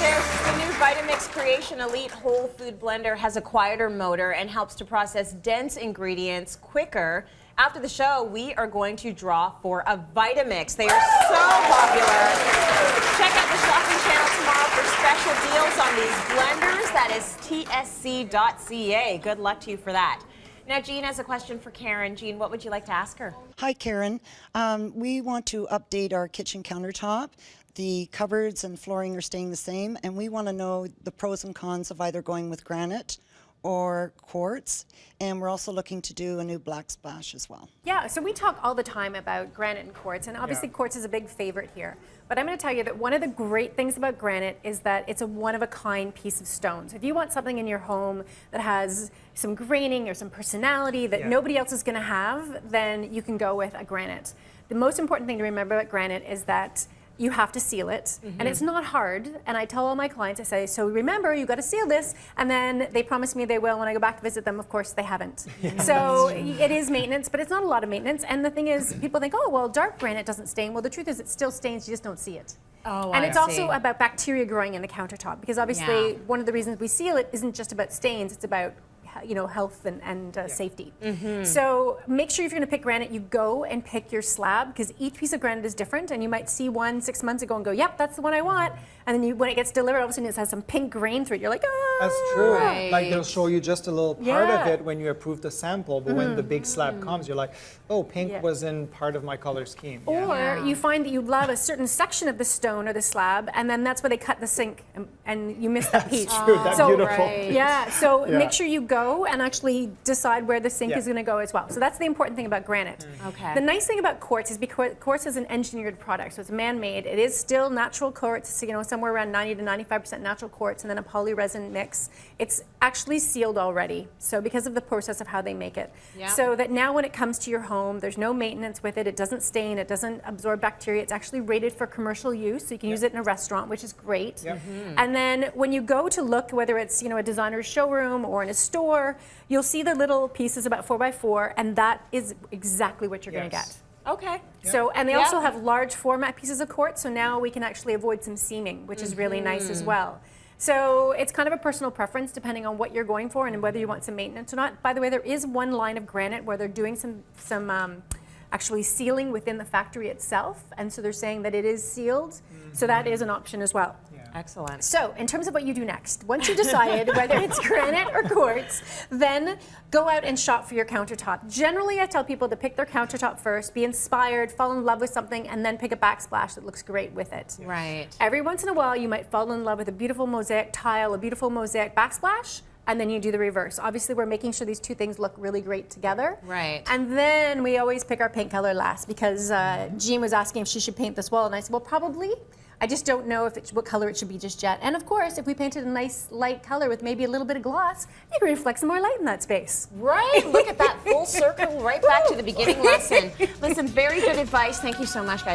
The new Vitamix Creation Elite Whole Food Blender has a quieter motor and helps to process dense ingredients quicker. After the show, we are going to draw for a Vitamix. They are so popular. Check out the shopping channel tomorrow for special deals on these blenders. That is tsc.ca. Good luck to you for that. Now, Jean has a question for Karen. Jean, what would you like to ask her? Hi, Karen. We want to update our kitchen countertop. The cupboards and flooring are staying the same, and we want to know the pros and cons of either going with granite or quartz, and we're also looking to do a new backsplash as well. Yeah, so we talk all the time about granite and quartz, and obviously quartz is a big favorite here. But I'm going to tell you that one of the great things about granite is that it's a one-of-a-kind piece of stone. So if you want something in your home that has some graining or some personality that nobody else is going to have, then you can go with a granite. The most important thing to remember about granite is that you have to seal it, and it's not hard. And I tell all my clients, I say, so remember, you got to seal this, and then they promise me they will. When I go back to visit them, of course, they haven't. So it is maintenance, but it's not a lot of maintenance. And the thing is, people think, oh, well, dark granite doesn't stain. Well, the truth is, it still stains. You just don't see it. Oh, and it's also about bacteria growing in the countertop, because obviously one of the reasons we seal it isn't just about stains. It's about health and safety. So make sure if you're going to pick granite, you go and pick your slab, because each piece of granite is different, and you might see one 6 months ago and go, yep, that's the one I want. And then when it gets delivered, all of a sudden it has some pink grain through it. You're like, oh. That's true. Right. Like they'll show you just a little part of it when you approve the sample, but when the big slab comes, you're like, oh, pink wasn't part of my color scheme. Or you find that you love a certain section of the stone or the slab, and then that's where they cut the sink, and you miss that piece. True, that's beautiful. Right. Yeah, so make sure you go and actually decide where the sink is going to go as well. So that's the important thing about granite. Okay. The nice thing about quartz is because quartz is an engineered product, so it's man-made. It is still natural quartz, so, somewhere around 90 to 95% natural quartz, and then a polyresin mix. It's actually sealed already, so because of the process of how they make it. So that now when it comes to your home, there's no maintenance with it. It doesn't stain. It doesn't absorb bacteria. It's actually rated for commercial use, so you can use it in a restaurant, which is great. And then when you go to look, whether it's a designer's showroom or in a store, you'll see the little pieces about 4x4, and that is exactly what you're going to get. Okay. So, and they also have large format pieces of quartz, so now we can actually avoid some seaming, which is really nice as well. So it's kind of a personal preference depending on what you're going for and whether you want some maintenance or not. By the way, there is one line of granite where they're doing some actually sealing within the factory itself, and so they're saying that it is sealed, so that is an option as well. Excellent. So, in terms of what you do next, once you've decided whether it's granite or quartz, then go out and shop for your countertop. Generally, I tell people to pick their countertop first, be inspired, fall in love with something, and then pick a backsplash that looks great with it. Right. Every once in a while, you might fall in love with a beautiful mosaic tile, a beautiful mosaic backsplash, and then you do the reverse. Obviously, we're making sure these two things look really great together. Right. And then we always pick our paint color last, because Jean was asking if she should paint this wall, and I said, well, probably. I just don't know what color it should be just yet. And of course, if we painted a nice light color with maybe a little bit of gloss, you can reflect some more light in that space. Right. Look at that full circle right back to the beginning lesson. Listen, very good advice. Thank you so much, guys.